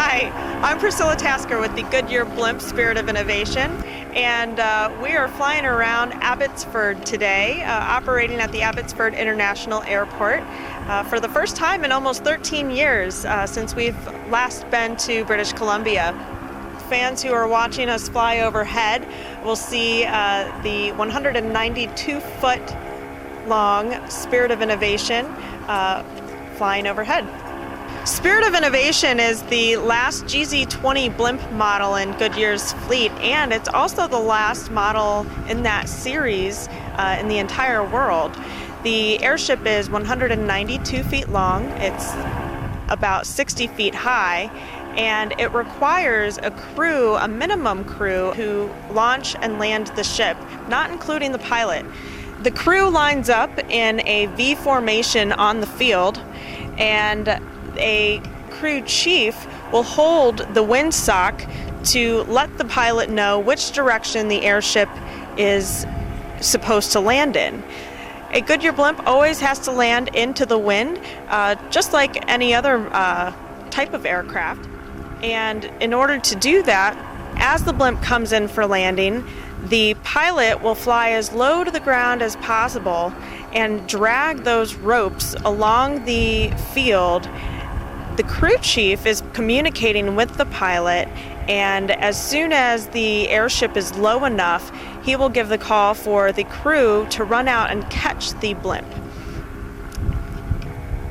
Hi, I'm Priscilla Tasker with the Goodyear Blimp Spirit of Innovation, and we are flying around Abbotsford today, operating at the Abbotsford International Airport for the first time in almost 13 years since we've last been to British Columbia. Fans who are watching us fly overhead will see the 192-foot long Spirit of Innovation flying overhead. Spirit of Innovation is the last GZ20 Blimp model in Goodyear's fleet, and it's also the last model in that series in the entire world. The airship is 192 feet long, it's about 60 feet high, and it requires a crew, a minimum crew, to launch and land the ship, not including the pilot. The crew lines up in a V formation on the field, and a crew chief will hold the windsock to let the pilot know which direction the airship is supposed to land in. A Goodyear Blimp always has to land into the wind, just like any other type of aircraft. And in order to do that, as the blimp comes in for landing, the pilot will fly as low to the ground as possible and drag those ropes along the field. The crew chief is communicating with the pilot, and as soon as the airship is low enough, he will give the call for the crew to run out and catch the blimp.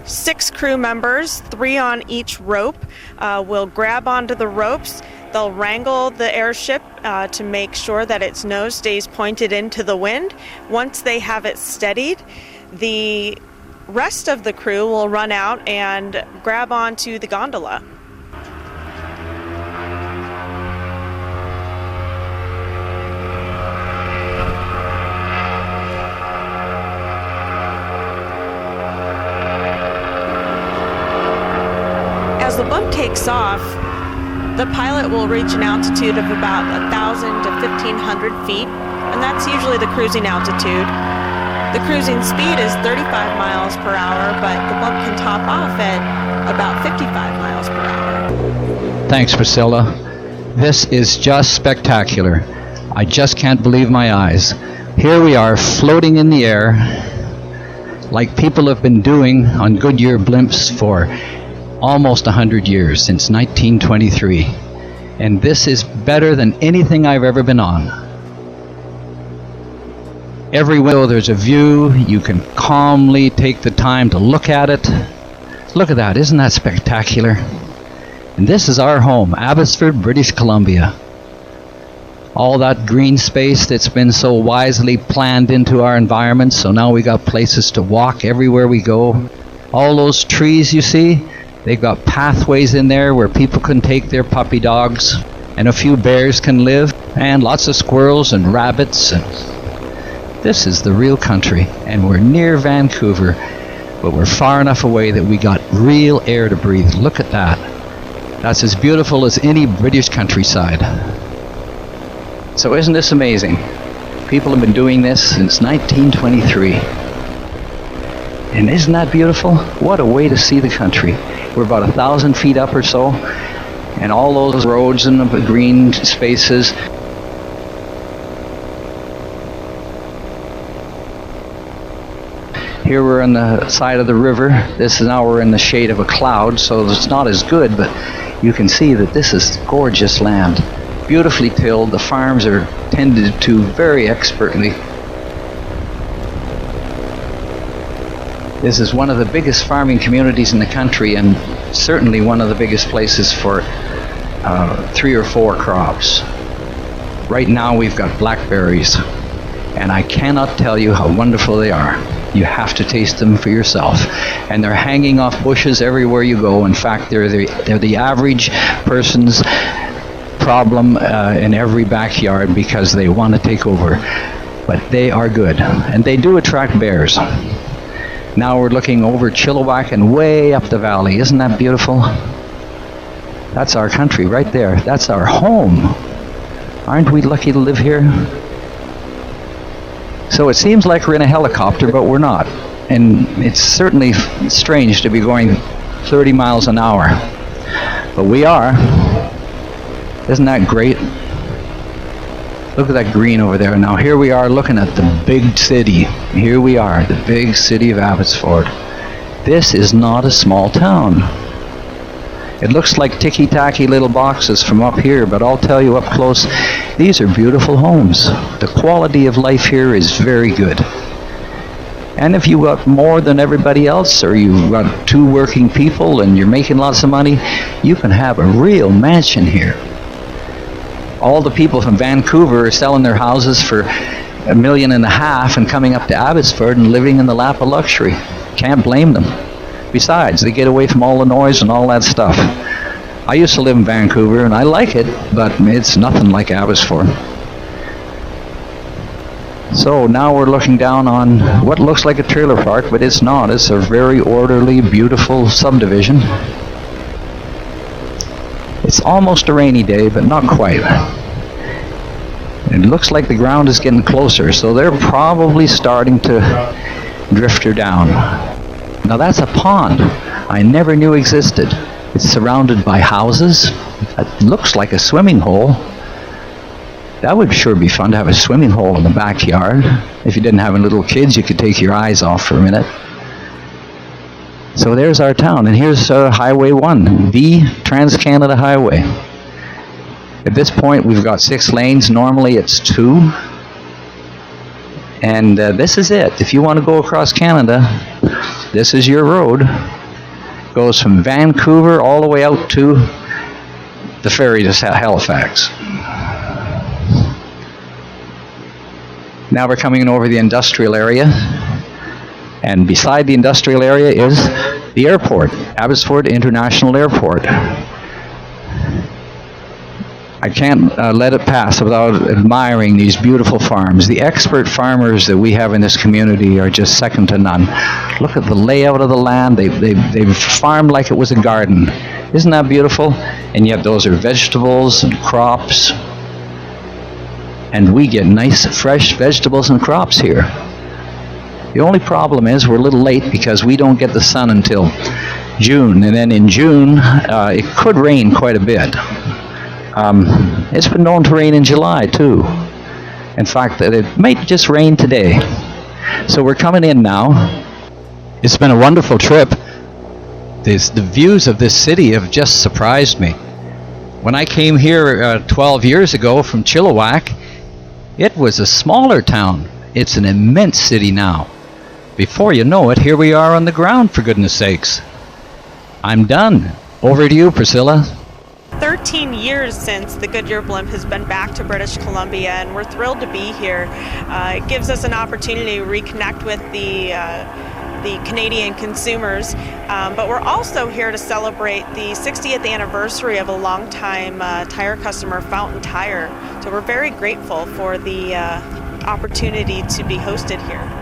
6 crew members, 3 on each rope, will grab onto the ropes. They'll wrangle the airship to make sure that its nose stays pointed into the wind. Once they have it steadied, the rest of the crew will run out and grab onto the gondola. As the blimp takes off, the pilot will reach an altitude of about 1,000 to 1,500 feet, and that's usually the cruising altitude. The cruising speed is 35 miles per hour, but the blimp can top off at about 55 miles per hour. Thanks, Priscilla. This is just spectacular. I just can't believe my eyes. Here we are floating in the air like people have been doing on Goodyear blimps for almost 100 years, since 1923. And this is better than anything I've ever been on. Everywhere there's a view, you can calmly take the time to look at it. Look at that, isn't that spectacular? And this is our home, Abbotsford, British Columbia. All that green space that's been so wisely planned into our environment, so now we got places to walk everywhere we go. All those trees you see, they've got pathways in there where people can take their puppy dogs, and a few bears can live, and lots of squirrels and rabbits. And this is the real country, and we're near Vancouver, but we're far enough away that we got real air to breathe. Look at that. That's as beautiful as any British countryside. So isn't this amazing? People have been doing this since 1923. And isn't that beautiful? What a way to see the country. We're about 1,000 feet up or so, and all those roads and the green spaces. Here we're on the side of the river. Now we're in the shade of a cloud, so it's not as good, but you can see that this is gorgeous land. Beautifully tilled. The farms are tended to very expertly. This is one of the biggest farming communities in the country, and certainly one of the biggest places for 3 or 4 crops. Right now we've got blackberries, and I cannot tell you how wonderful they are. You have to taste them for yourself. And they're hanging off bushes everywhere you go. In fact, they're the average person's problem in every backyard because they want to take over. But they are good, and they do attract bears. Now we're looking over Chilliwack and way up the valley. Isn't that beautiful? That's our country right there. That's our home. Aren't we lucky to live here? So it seems like we're in a helicopter, but we're not. And it's certainly strange to be going 30 miles an hour. But we are. Isn't that great? Look at that green over there. Now here we are looking at the big city. Here we are, the big city of Abbotsford. This is not a small town. It looks like ticky-tacky little boxes from up here, but I'll tell you up close, these are beautiful homes. The quality of life here is very good. And if you got more than everybody else, or you've got 2 working people and you're making lots of money, you can have a real mansion here. All the people from Vancouver are selling their houses for $1.5 million and coming up to Abbotsford and living in the lap of luxury. Can't blame them. Besides, they get away from all the noise and all that stuff. I used to live in Vancouver and I like it, but it's nothing like Abbotsford. So now we're looking down on what looks like a trailer park, but it's not. It's a very orderly, beautiful subdivision. It's almost a rainy day, but not quite. It looks like the ground is getting closer, so they're probably starting to drift her down. Now that's a pond I never knew existed. It's surrounded by houses. It looks like a swimming hole. That would sure be fun to have a swimming hole in the backyard. If you didn't have any little kids, you could take your eyes off for a minute. So there's our town, and here's Highway 1, the Trans-Canada Highway. At this point, we've got 6 lanes. Normally, it's 2. And this is it. If you want to go across Canada, this is your road. Goes from Vancouver all the way out to the ferry to Halifax. Now we're coming in over the industrial area. And beside the industrial area is the airport, Abbotsford International Airport. I can't let it pass without admiring these beautiful farms. The expert farmers that we have in this community are just second to none. Look at the layout of the land. They've farmed like it was a garden. Isn't that beautiful? And yet those are vegetables and crops. And we get nice, fresh vegetables and crops here. The only problem is we're a little late because we don't get the sun until June. And then in June, it could rain quite a bit. It's been known to rain in July too. In fact, it might just rain today. So we're coming in now. It's been a wonderful trip. The views of this city have just surprised me. When I came here 12 years ago from Chilliwack, it was a smaller town. It's an immense city now. Before you know it, here we are on the ground, for goodness sakes. I'm done. Over to you, Priscilla. 13 years since the Goodyear Blimp has been back to British Columbia, and we're thrilled to be here. It gives us an opportunity to reconnect with the Canadian consumers, but we're also here to celebrate the 60th anniversary of a longtime tire customer, Fountain Tire. So we're very grateful for the opportunity to be hosted here.